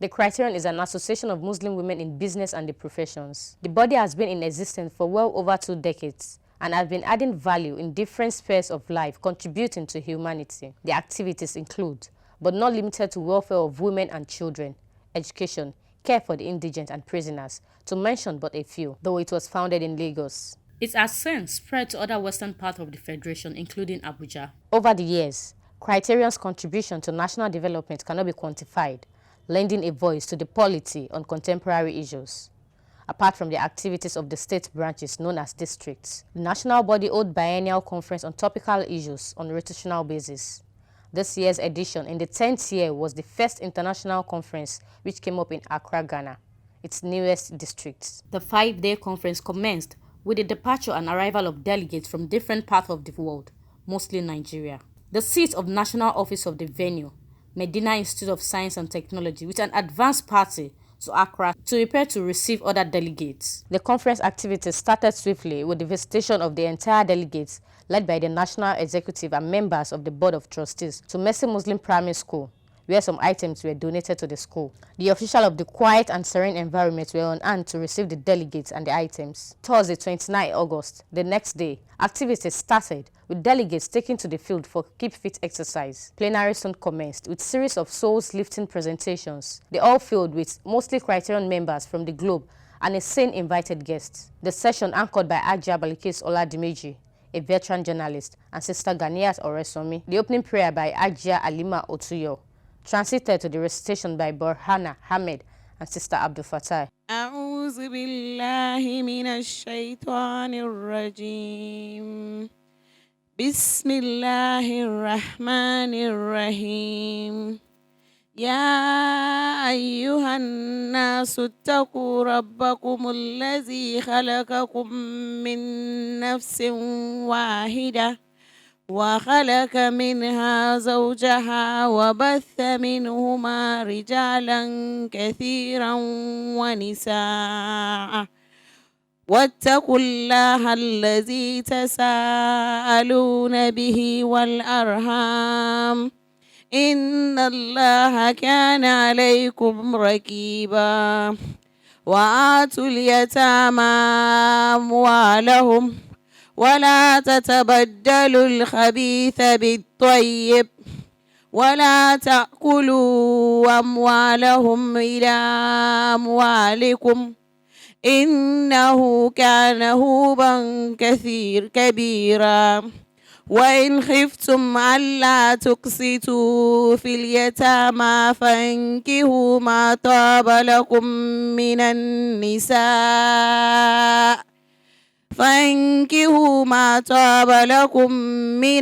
The Criterion is an association of Muslim women in business and the professions. The body has been in existence for well over 2 decades and has been adding value in different spheres of life, contributing to humanity. The activities include, but not limited to, welfare of women and children, education, care for the indigent and prisoners, to mention but a few, though it was founded in Lagos. It has since spread to other western parts of the Federation, including Abuja. Over the years, Criterion's contribution to national development cannot be quantified, lending a voice to the polity on contemporary issues. Apart from the activities of the state branches known as districts, the national body holds biennial conference on topical issues on a rotational basis. This year's edition, in the 10th year, was the first international conference which came up in Accra, Ghana, its newest district. The 5-day conference commenced with the departure and arrival of delegates from different parts of the world, mostly Nigeria. The seat of national office of the venue, Medina Institute of Science and Technology, with an advanced party to Accra to prepare to receive other delegates. The conference activities started swiftly with the visitation of the entire delegates led by the National Executive and members of the Board of Trustees to Mercy Muslim Primary School, where some items were donated to the school. The officials of the quiet and serene environment were on hand to receive the delegates and the items. Thursday, 29 August, the next day, activities started with delegates taken to the field for Keep Fit exercise. Plenary soon commenced with series of souls-lifting presentations. They all filled with mostly Criterion members from the globe and a sane invited guest. The session anchored by Ajia Balikis Oladimeji, a veteran journalist, and Sister Ganiat Oresomi. The opening prayer by Ajia Alima Otuyo, translated to the recitation by Borhana Hamed and Sister Abdul Fattah. أعوذ بالله من الشيطان الرجيم بسم الله الرحمن الرحيم يا أيها الناس اتقوا ربكم الذي خلقكم من نفس واحدة وخلق منها زوجها وبث منهما رجالا كثيرا ونساء واتقوا الله الذي تساءلون به والأرحام إن الله كان عليكم رقيبا وآتوا اليتامى أموالهم ولا تتبدلوا الخبيث بالطيب ولا تأكلوا أموالهم إلى أموالكم إنه كان هوبا كبيرا وإن خفتم ألا تقسطوا في اليتامى فانكحوا ما طاب لكم من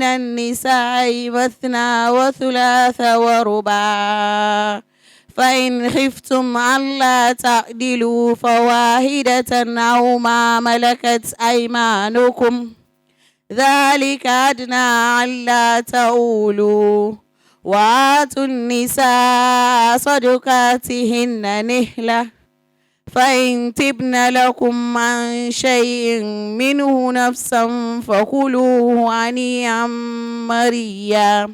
النساء مثنى وثلاث ورباع فإن خفتم ألا تعدلوا فواحدة أو ما ملكت أيمانكم ذلك أدنى ألا تعولوا وآتوا النساء صدقاتهن نحلة فإن تبن لكم عن شيء منه نفسا فكلوه هنيئا مريا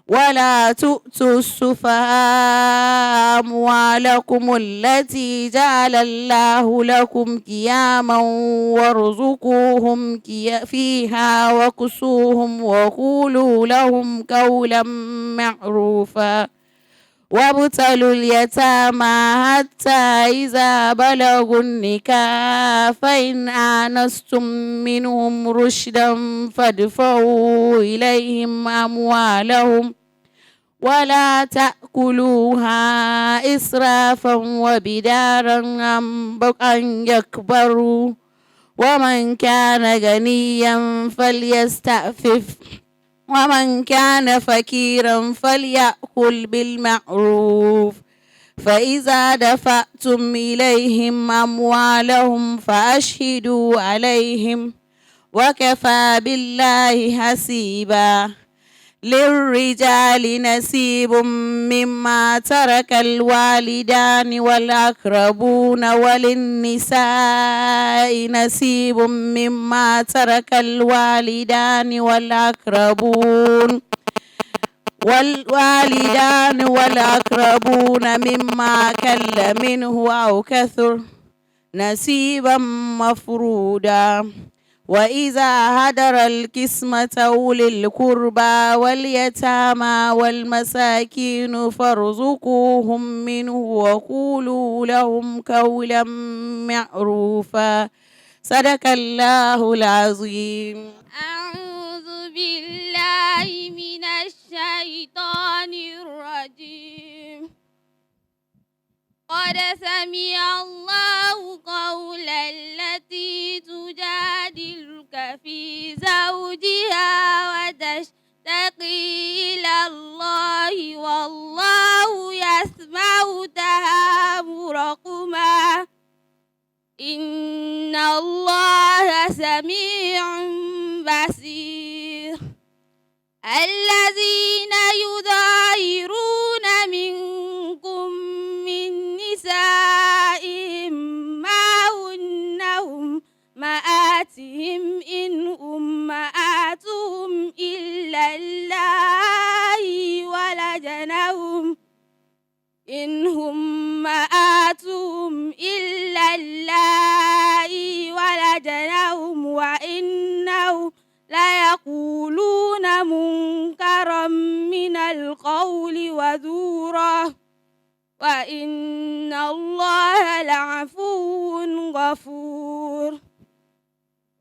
ولا تؤتوا السفهاء أموالكم التي جعل الله لكم قياما وارزقوهم فيها واكسوهم وقولوا لهم قولا معروفا وابتلوا اليتامى حتى إذا بلغوا النكاح فإن آنستم منهم رشدا فادفعوا إليهم أموالهم ولا تأكلوها إسرافا وبدارا أن يكبروا ومن كان غنيا فليستعفف ومن كان فقيرا فليأكل بالمعروف فإذا دفعتم إليهم أموالهم فأشهدوا عليهم وكفى بالله حسيبا للرجال نصيب مما ترك الوالدان والأقربون وللنساء نصيب مما ترك الوالدان والأقربون والوالدان والأقربون مما كل منه أو كثر نصيبا مفرودا وإذا هدر القسمة أولي القربى واليتامى والمساكين فارزقوهم منه وقولوا لهم قولا معروفا صدق الله العظيم. أعوذ بالله من الشيطان الرجيم. قد سمع الله قول التي تجادلك في زوجها وتشتكي إلى الله والله يسمع تهاوركما إن الله سميع بصير. الذين يظاهرون منكم من نسائهم ما هن أمهاتهم إن أمهاتهم إلا اللائي ولدنهم إن أمهاتهم إلا اللائي ولدنهم وإنهم ليقولون منكرا من القول وزورا وإن الله لعفو غفور.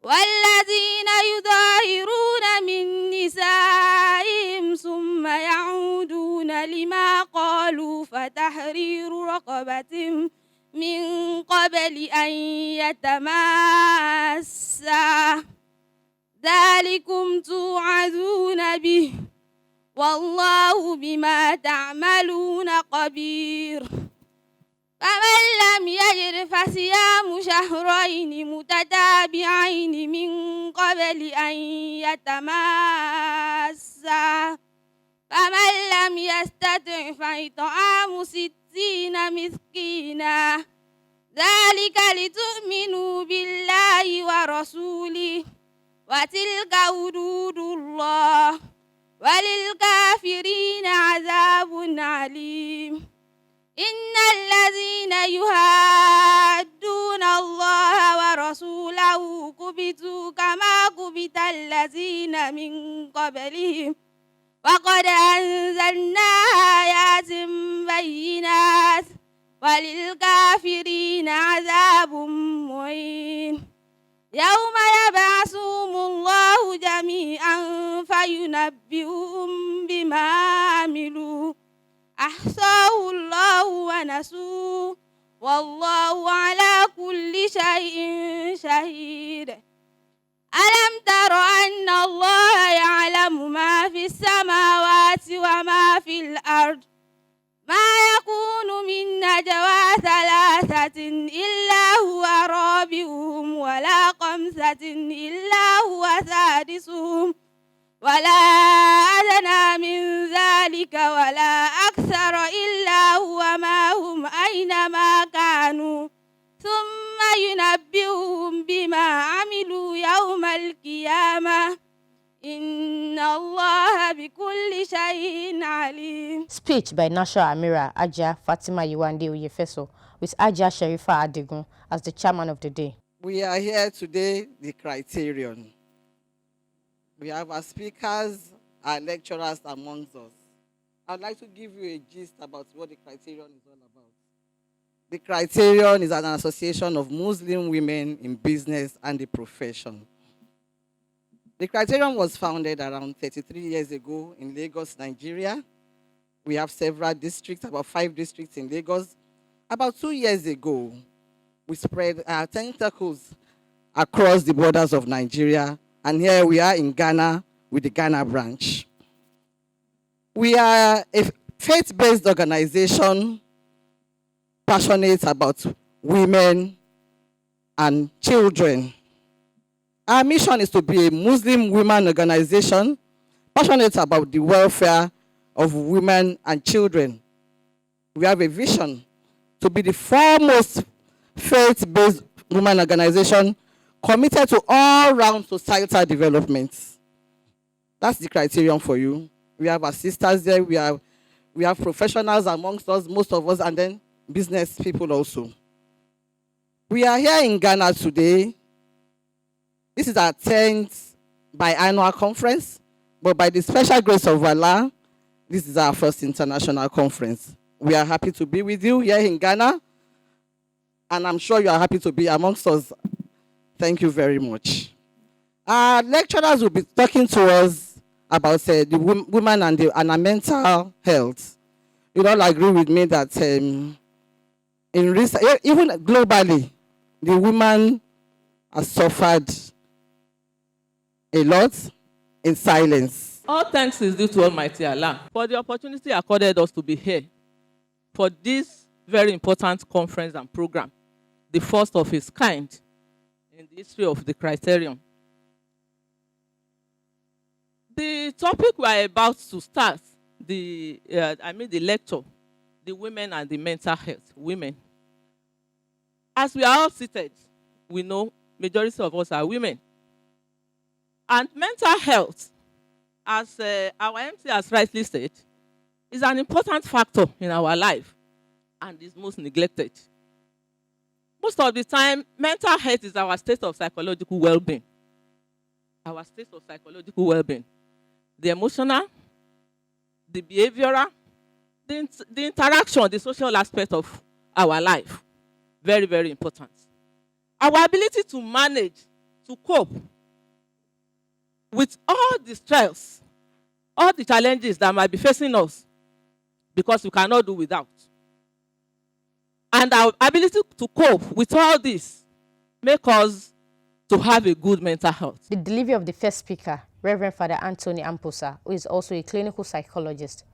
والذين يظاهرون من نسائهم ثم يعودون لما قالوا فتحرير رقبة من قبل أن يتماسا ذلكم توعظون به والله بما تعملون خبير. فمن لم يجد فصيام شهرين متتابعين من قبل أن يتماسا فمن لم يستطع فإطعام 60 مسكينا ذلك لتؤمنوا بالله ورسوله وتلك حدود الله وللكافرين عذاب عليم. إن الذين يحادون الله ورسوله كبتوا كما كبت الذين من قبلهم وقد أنزلنا آيات بينات وللكافرين عذاب مهين. يوم يبعثهم الله جميعا فينبئهم بما عملوا أحصاه الله ونسوه والله على كل شيء شهيد. ألم تر أن الله يعلم ما في السماوات وما في الأرض ما يكون من نجوى 3 إلا هو رابعهم ولا 5 إلا هو سادسهم ولا أدنى من ذلك ولا أكثر إلا هو معهم أينما كانوا ثم ينبئهم بما عملوا يوم القيامة إن الله بكل شيء عليم. Speech by Nasha Amira Aja Fatima Yiwande Oyefeso with Aja Sharifa Adigun as the chairman of the day. We are here today, the Criterion. We have our speakers, our lecturers amongst us. I'd like to give you a gist about what the Criterion is all about. The Criterion is an association of Muslim women in business and the profession. The Criterion was founded around 33 years ago in Lagos, Nigeria. We have several districts, about 5 districts in Lagos. About 2 years ago, we spread our tentacles across the borders of Nigeria, and here we are in Ghana with the Ghana branch. We are a faith-based organization passionate about women and children. Our mission is to be a Muslim women organization passionate about the welfare of women and children. We have a vision to be the foremost faith-based women organization committed to all-round societal development. That's the Criterion for you. We have our sisters there. We have professionals amongst us, most of us, and then business people also. We are here in Ghana today. This is our 10th biannual conference, but by the special grace of Allah, this is our first international conference. We are happy to be with you here in Ghana, and I'm sure you are happy to be amongst us. Thank you very much. Our lecturers will be talking to us about the women and our mental health. You all agree with me that in recent, even globally, the women have suffered a lot in silence. All thanks is due to Almighty Allah for the opportunity accorded us to be here for this very important conference and program, the first of its kind in the history of the Criterion. The topic we are about to start, the lecture, the women and the mental health, women. As we are all seated, we know majority of us are women. And mental health, as our MC has rightly said, is an important factor in our life and is most neglected. Most of the time, mental health is our state of psychological well-being. Our state of psychological well-being. The emotional, the behavioral, the interaction, the social aspect of our life. Very, very important. Our ability to manage, to cope with all the stress, all the challenges that might be facing us, because we cannot do without. And our ability to cope with all this make us to have a good mental health. The delivery of the first speaker, Reverend Father Anthony Amposa, who is also a clinical psychologist,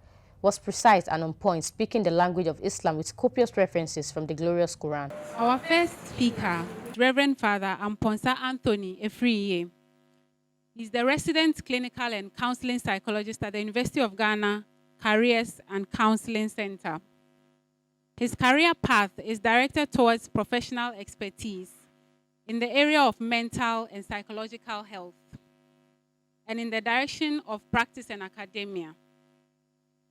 was precise and on point, speaking the language of Islam with copious references from the glorious Quran. Our first speaker, Reverend Father Amposa Anthony Efriye. He's the resident clinical and counseling psychologist at the University of Ghana Careers and Counseling Center. His career path is directed towards professional expertise in the area of mental and psychological health, and in the direction of practice and academia.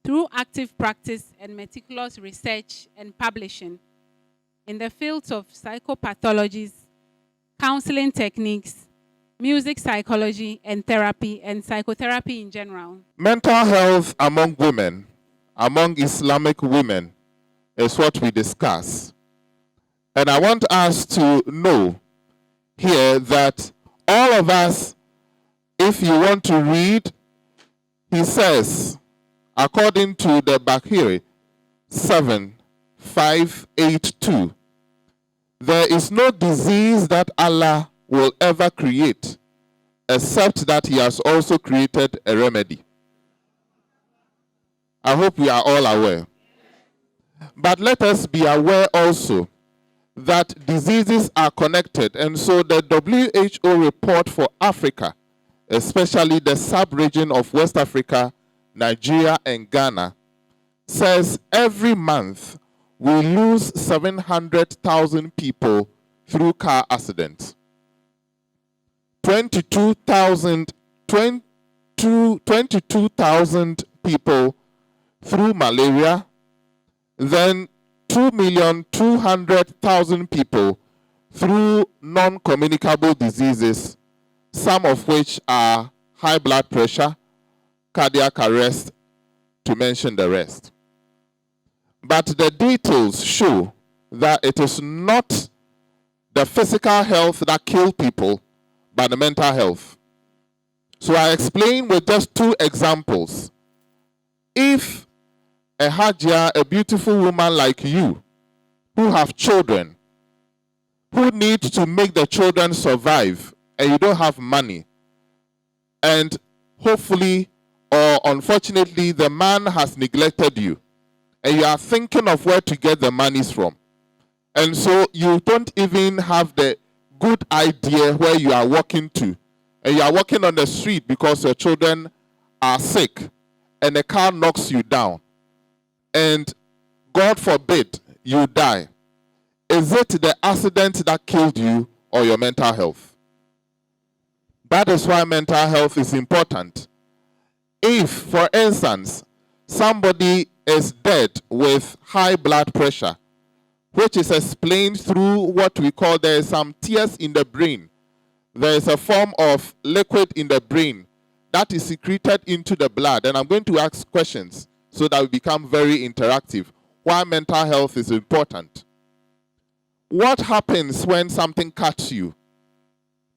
Through active practice and meticulous research and publishing in the fields of psychopathologies, counseling techniques, music psychology and therapy, and psychotherapy in general. Mental health among women, among Islamic women, is what we discuss. And I want us to know here that all of us, if you want to read, he says, according to the Bahiri 7:582, there is no disease that Allah will ever create except that he has also created a remedy. I hope we are all aware. But let us be aware also that diseases are connected. And so the WHO report for Africa, especially the sub-region of West Africa, Nigeria, and Ghana, says every month we lose 700,000 people through car accidents. 22,000 people through malaria, then 2,200,000 people through non-communicable diseases, some of which are high blood pressure, cardiac arrest, to mention the rest. But the details show that it is not the physical health that kills people, but the mental health. So I explain with just two examples. If a hajia, a beautiful woman like you, who have children, who need to make the children survive, and you don't have money, and hopefully or unfortunately the man has neglected you, and you are thinking of where to get the monies from, and so you don't even have the good idea where you are walking to, and you are walking on the street because your children are sick, and a car knocks you down, and God forbid you die. Is it the accident that killed you or your mental health? That is why mental health is important. If, for instance, somebody is dead with high blood pressure, which is explained through what we call there is some tears in the brain. There is a form of liquid in the brain that is secreted into the blood. And I'm going to ask questions so that we become very interactive. Why mental health is important. What happens when something cuts you?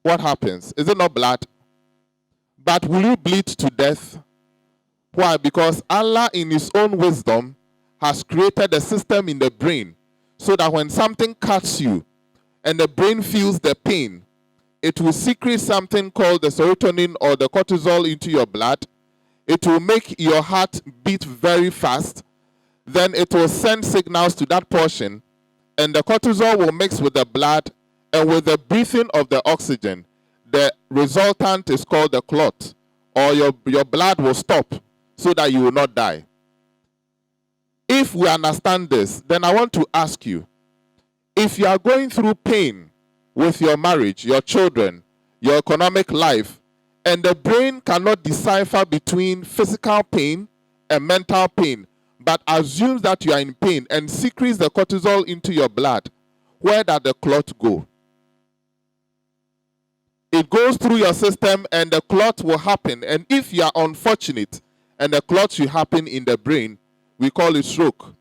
What happens? Is it not blood? But will you bleed to death? Why? Because Allah in his own wisdom has created a system in the brain so that when something cuts you and the brain feels the pain, it will secrete something called the serotonin or the cortisol into your blood. It will make your heart beat very fast. Then it will send signals to that portion, and the cortisol will mix with the blood, and with the breathing of the oxygen, the resultant is called the clot, or your blood will stop so that you will not die. If we understand this, then I want to ask you, if you are going through pain with your marriage, your children, your economic life, and the brain cannot decipher between physical pain and mental pain, but assumes that you are in pain and secretes the cortisol into your blood, where does the clot go? It goes through your system and the clot will happen. And if you are unfortunate and the clot will happen in the brain, we call it stroke.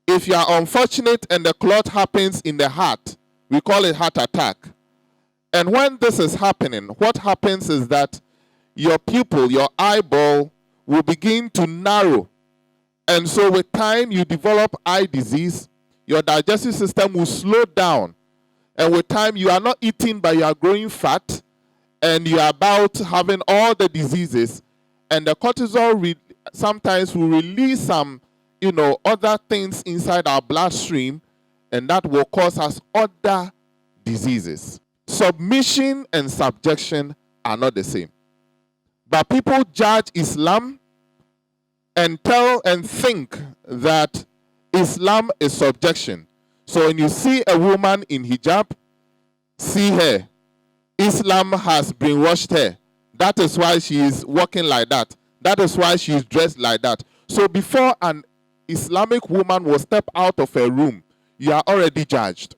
If you are unfortunate and the clot happens in the heart, we call it heart attack. And when this is happening, what happens is that your pupil, your eyeball, will begin to narrow. And so with time, you develop eye disease. Your digestive system will slow down. And with time, you are not eating, but you are growing fat. And you are about having all the diseases. And the cortisol sometimes will release some, other things inside our bloodstream. And that will cause us other diseases. Submission and subjection are not the same. But people judge Islam and think that Islam is subjection. So when you see a woman in hijab, see her. Islam has brainwashed her. That is why she is walking like that. That is why she is dressed like that. So before an Islamic woman will step out of her room, you are already judged.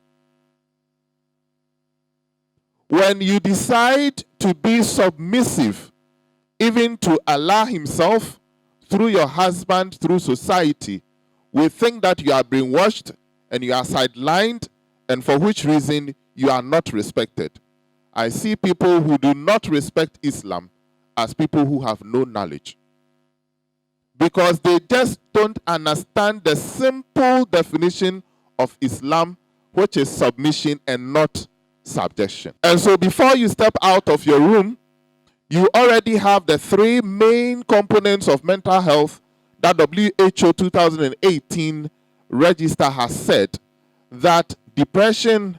When you decide to be submissive, even to Allah himself, through your husband, through society, we think that you are brainwashed and you are sidelined, and for which reason you are not respected. I see people who do not respect Islam as people who have no knowledge, because they just don't understand the simple definition of Islam, which is submission and not subjection. And so before you step out of your room, you already have the three main components of mental health that WHO 2018 register has said, that depression,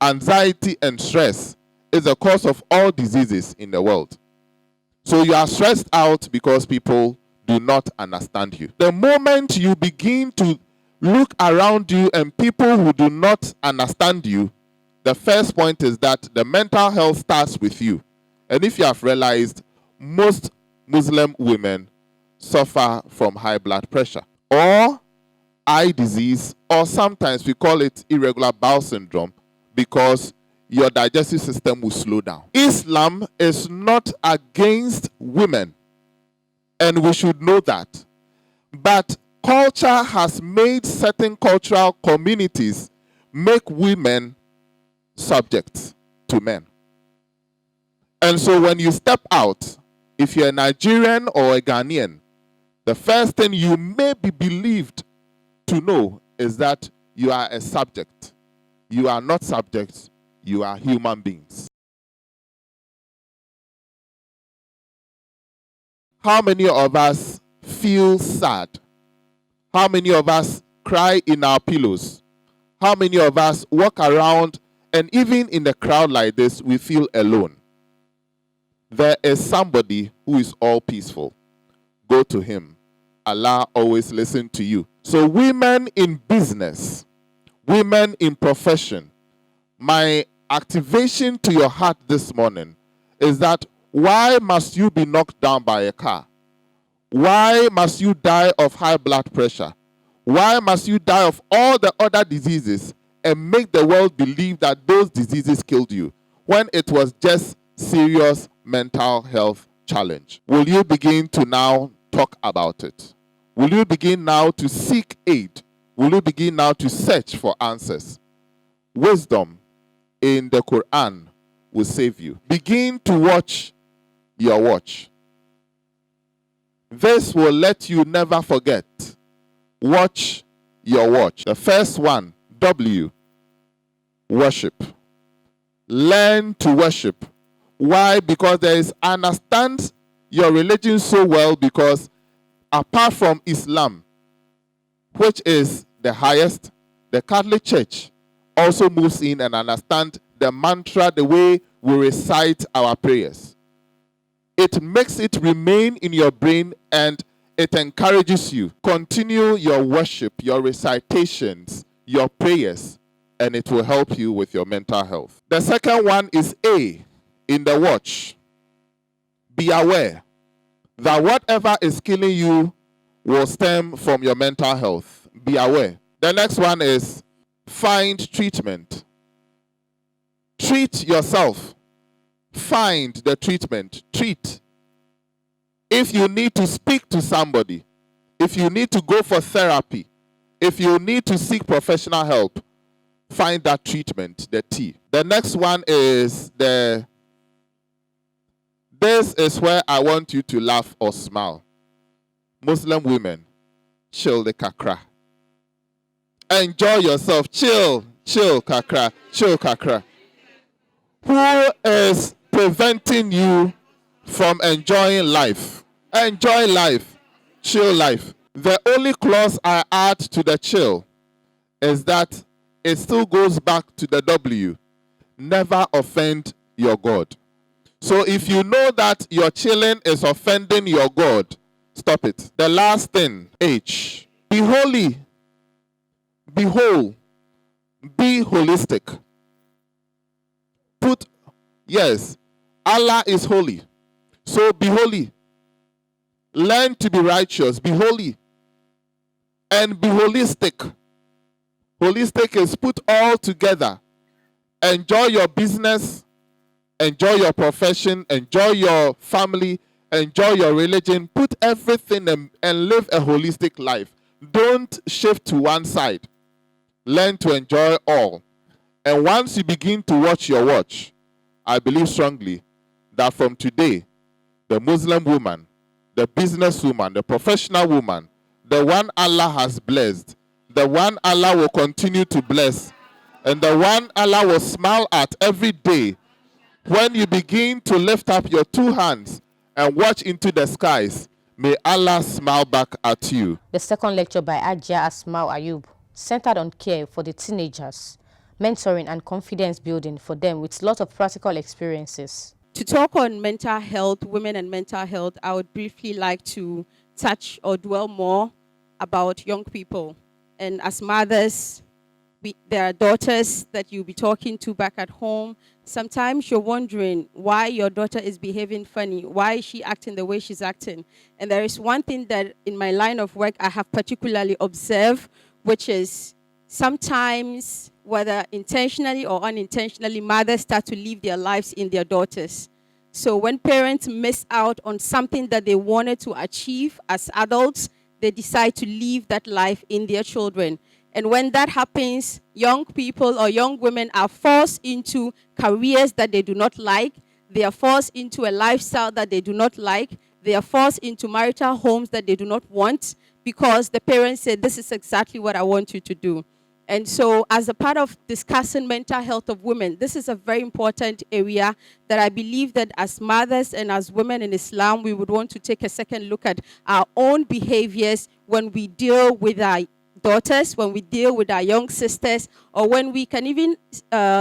anxiety, and stress is the cause of all diseases in the world. So you are stressed out because people do not understand you. The moment you begin to look around you and people who do not understand you, the first point is that the mental health starts with you. And if you have realized, most Muslim women suffer from high blood pressure or eye disease, or sometimes we call it irregular bowel syndrome, because your digestive system will slow down. Islam is not against women, and we should know that. But culture has made certain cultural communities make women subject to men. And so when you step out, if you're a Nigerian or a Ghanaian, the first thing you may be believed to know is that you are a subject. You are not subjects, you are human beings. How many of us feel sad? How many of us cry in our pillows? How many of us walk around and even in the crowd like this, we feel alone? There is somebody who is all peaceful. Go to him. Allah always listens to you. So women in business, women in profession, my activation to your heart this morning is that Why must you be knocked down by a car? Why must you die of high blood pressure? Why must you die of all the other diseases and make the world believe that those diseases killed you when it was just serious mental health challenge? Will you begin to now talk about it? Will you begin now to seek aid? Will you begin now to search for answers? Wisdom in the Quran will save you. Begin to watch your watch. This will let you never forget. Watch your watch. The first one, W, worship. Learn to worship. Why? Because there is, understand your religion so well, because apart from Islam, which is the highest, the Catholic Church also moves in and understand the mantra, the way we recite our prayers. It makes it remain in your brain and it encourages you. Continue your worship, your recitations, your prayers, and it will help you with your mental health. The second one is A in the watch. Be aware that whatever is killing you will stem from your mental health. Be aware. The next one is find treatment. Treat yourself. Find the treatment. Treat. If you need to speak to somebody, if you need to go for therapy, if you need to seek professional help, find that treatment, the T. The next one is this is where I want you to laugh or smile. Muslim women, chill the kakra. Enjoy yourself. Chill kakra. Chill kakra. Who is preventing you from enjoying life? Enjoy life. Chill life. The only clause I add to the chill is that it still goes back to the W. Never offend your God. So if you know that your chilling is offending your God, stop it. The last thing, H. Be holy. Be whole. Be holistic. Yes, Allah is holy. So be holy. Learn to be righteous. Be holy. And be holistic. Holistic is put all together. Enjoy your business. Enjoy your profession. Enjoy your family. Enjoy your religion. Put everything and live a holistic life. Don't shift to one side. Learn to enjoy all. And once you begin to watch your watch, I believe strongly that from today, the Muslim woman, the businesswoman, the professional woman, the one Allah has blessed, the one Allah will continue to bless, and the one Allah will smile at every day, when you begin to lift up your two hands and watch into the skies, may Allah smile back at you. The second lecture by Ajia Asmau Ayub, centered on care for the teenagers, mentoring and confidence building for them with lots of practical experiences. To talk on mental health, women and mental health, I would briefly like to touch or dwell more about young people. And as mothers, there are daughters that you'll be talking to back at home. Sometimes you're wondering why your daughter is behaving funny, why is she acting the way she's acting. And there is one thing that in my line of work I have particularly observed, which is sometimes, whether intentionally or unintentionally, mothers start to live their lives in their daughters. So when parents miss out on something that they wanted to achieve as adults, they decide to live that life in their children. And when that happens, young people or young women are forced into careers that they do not like. They are forced into a lifestyle that they do not like. They are forced into marital homes that they do not want, because the parents said, this is exactly what I want you to do. And so as a part of discussing mental health of women, this is a very important area that I believe that as mothers and as women in Islam, we would want to take a second look at our own behaviors when we deal with our daughters, when we deal with our young sisters, or when we can even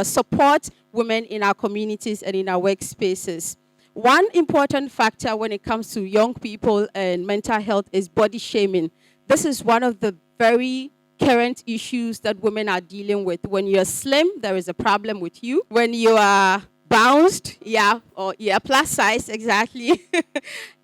support women in our communities and in our workspaces. One important factor when it comes to young people and mental health is body shaming. This is one of the very current issues that women are dealing with. When you're slim, there is a problem with you. When you are bounced, plus size, exactly.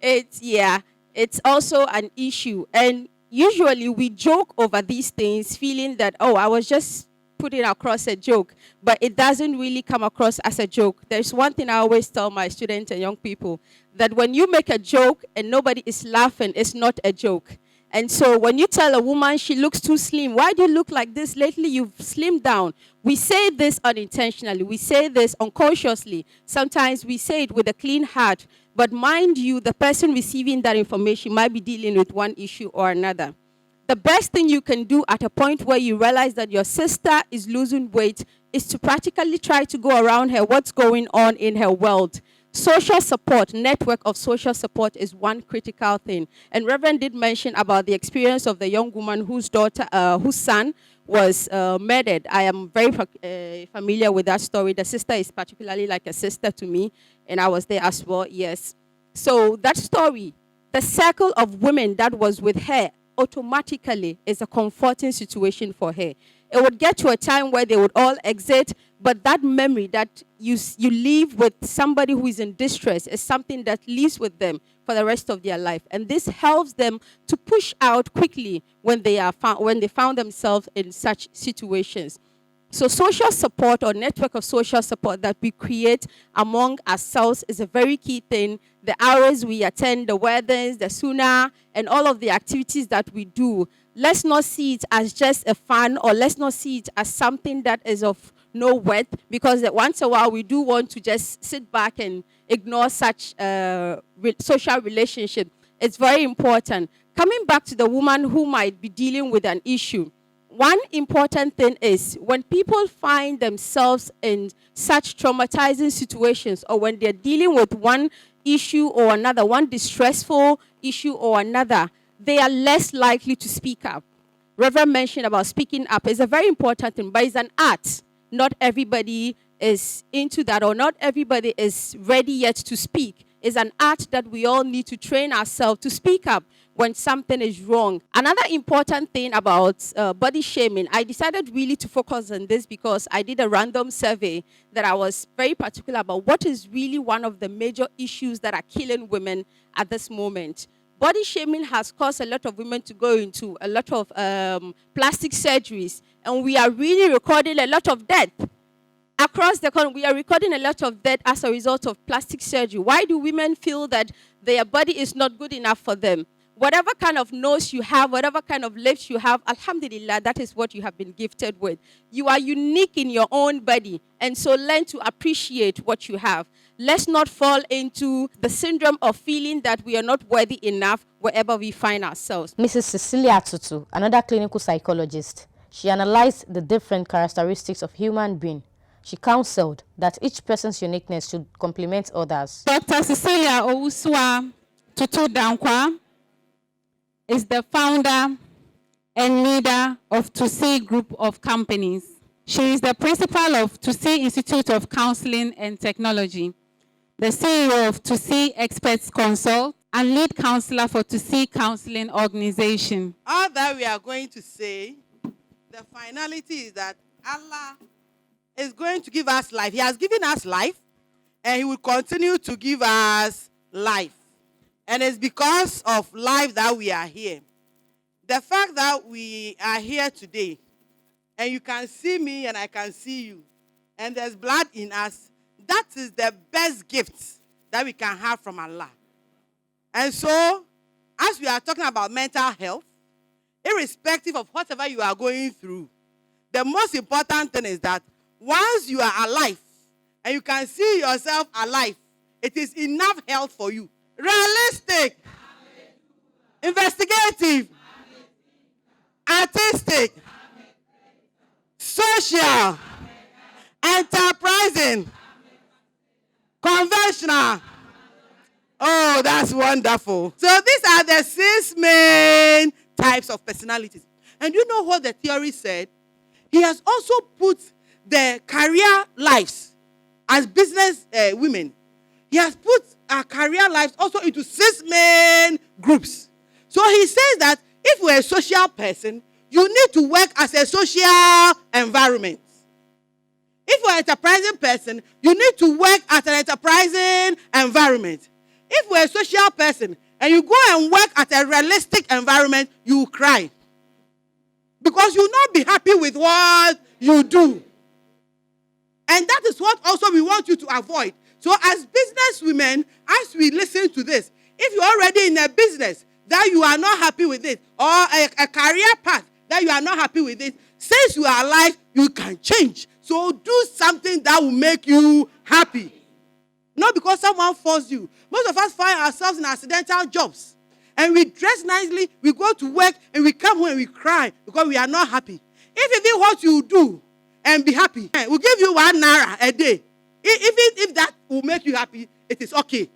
It's also an issue. And usually we joke over these things, feeling that, oh, I was just putting across a joke, but it doesn't really come across as a joke. There's one thing I always tell my students and young people, that when you make a joke and nobody is laughing, it's not a joke. And so when you tell a woman she looks too slim, why do you look like this? Lately you've slimmed down. We say this unintentionally. We say this unconsciously. Sometimes we say it with a clean heart. But mind you, the person receiving that information might be dealing with one issue or another. The best thing you can do at a point where you realize that your sister is losing weight is to practically try to go around her what's going on in her world. Social support, network of social support is one critical thing. And Reverend did mention about the experience of the young woman whose son was murdered. I am very familiar with that story. The sister is particularly like a sister to me, and I was there as well, yes. So that story, the circle of women that was with her automatically is a comforting situation for her. It would get to a time where they would all exit, but that memory that you leave with somebody who is in distress is something that lives with them for the rest of their life. And this helps them to push out quickly when they found themselves in such situations. So social support or network of social support that we create among ourselves is a very key thing. The hours we attend, the weddings, the sunnah, and all of the activities that we do, let's not see it as just a fun, or let's not see it as something that is of no worth, because once in a while we do want to just sit back and ignore such social relationship. It's very important. Coming back to the woman who might be dealing with an issue, one important thing is when people find themselves in such traumatizing situations, or when they're dealing with one issue or another, one distressful issue or another, they are less likely to speak up. Reverend mentioned about speaking up. It's a very important thing, but it's an art. Not everybody is into that, or not everybody is ready yet to speak. It's an art that we all need to train ourselves to speak up when something is wrong. Another important thing about body shaming, I decided really to focus on this because I did a random survey that I was very particular about what is really one of the major issues that are killing women at this moment. Body shaming has caused a lot of women to go into a lot of plastic surgeries, and we are really recording a lot of death. Across the country, we are recording a lot of death as a result of plastic surgery. Why do women feel that their body is not good enough for them? Whatever kind of nose you have, whatever kind of lips you have, alhamdulillah, that is what you have been gifted with. You are unique in your own body, and so learn to appreciate what you have. Let's not fall into the syndrome of feeling that we are not worthy enough wherever we find ourselves. Mrs. Cecilia Tutu, another clinical psychologist, she analyzed the different characteristics of human being. She counseled that each person's uniqueness should complement others. Dr. Cecilia Owusua Tutu Dankwa is the founder and leader of TUSI Group of Companies. She is the principal of TUSI Institute of Counseling and Technology, the CEO of TUSI Experts Consult, and lead counselor for TUSI Counseling Organization. All that we are going to say, the finality is that Allah is going to give us life. He has given us life, and He will continue to give us life. And it's because of life that we are here. The fact that we are here today, and you can see me and I can see you, and there's blood in us, that is the best gift that we can have from Allah. And so, as we are talking about mental health, irrespective of whatever you are going through, the most important thing is that once you are alive, and you can see yourself alive, it is enough health for you. Realistic, investigative, artistic, social, enterprising, conventional. Oh, that's wonderful. So these are the 6 main types of personalities. And you know what the theory said? He has also put the career lives as business women. He has put our career lives also into 6 main groups. So he says that if you're a social person, you need to work as a social environment. If you're an enterprising person, you need to work at an enterprising environment. If you're a social person and you go and work at a realistic environment, you will cry. Because you will not be happy with what you do. And that is what also we want you to avoid. So as business women, as we listen to this, if you're already in a business that you are not happy with it, or a career path that you are not happy with it, since you are alive, you can change. So do something that will make you happy. Not because someone forced you. Most of us find ourselves in accidental jobs. And we dress nicely, we go to work, and we come home and we cry because we are not happy. If even what you do and be happy, we'll give you 1 naira a day. If that will make you happy, it is okay.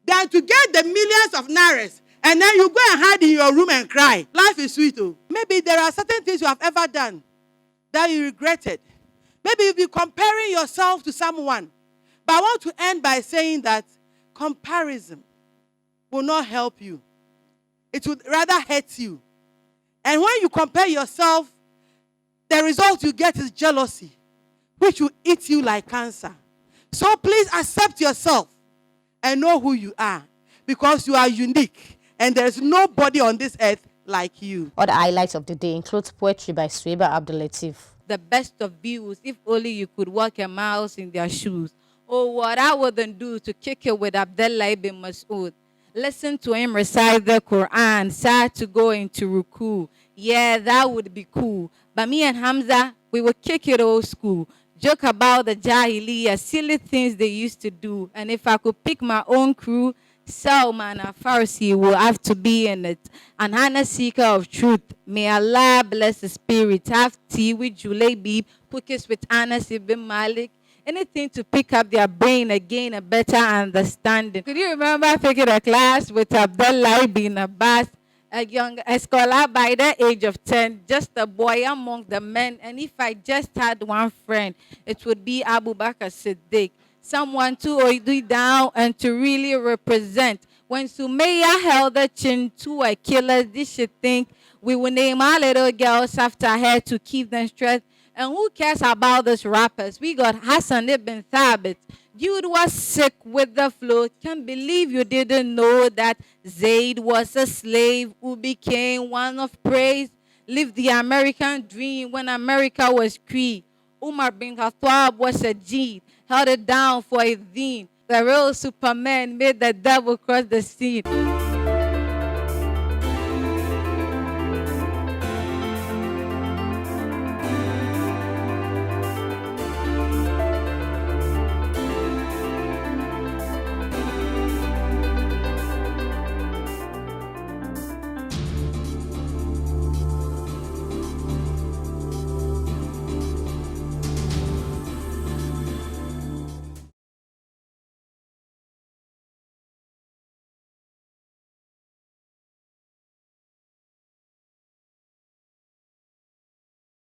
Than to get the millions of nairas and then you go and hide in your room and cry. Life is sweet. Oh. Maybe there are certain things you have ever done that you regretted. Maybe you'll be comparing yourself to someone. But I want to end by saying that comparison will not help you. It would rather hurt you. And when you compare yourself, the result you get is jealousy, which will eat you like cancer. So please accept yourself and know who you are, because you are unique and there is nobody on this earth like you. Other highlights of the day include poetry by Sueba Abdulatif. The best of views, if only you could walk a mile in their shoes. Oh, what I wouldn't do to kick it with Abdullah ibn Mas'ud. Listen to him recite the Quran, sad to go into ruku. Yeah, that would be cool. But me and Hamza, we would kick it old school. Joke about the Jahiliyyah, silly things they used to do. And if I could pick my own crew, Salman and Farsi will have to be in it. An honest seeker of truth. May Allah bless the spirit. Have tea with Julebi, cookies with Anas ibn Malik. Anything to pick up their brain again, a better understanding. Could you remember taking a class with Abdullah ibn Abbas, a scholar by the age of 10, just a boy among the men? And if I just had one friend, it would be Abu Bakr Siddiq. Someone to hold down and to really represent. When Sumaya held the chin to a killer, did she think we would name our little girls after her to keep them straight? And who cares about those rappers? We got Hassan ibn Thabit. Dude was sick with the flu. Can't believe you didn't know that Zayd was a slave who became one of praise. Lived the American dream when America was free. Umar bin Khattab was a G. Held it down for a deen. The real Superman made the devil cross the sea.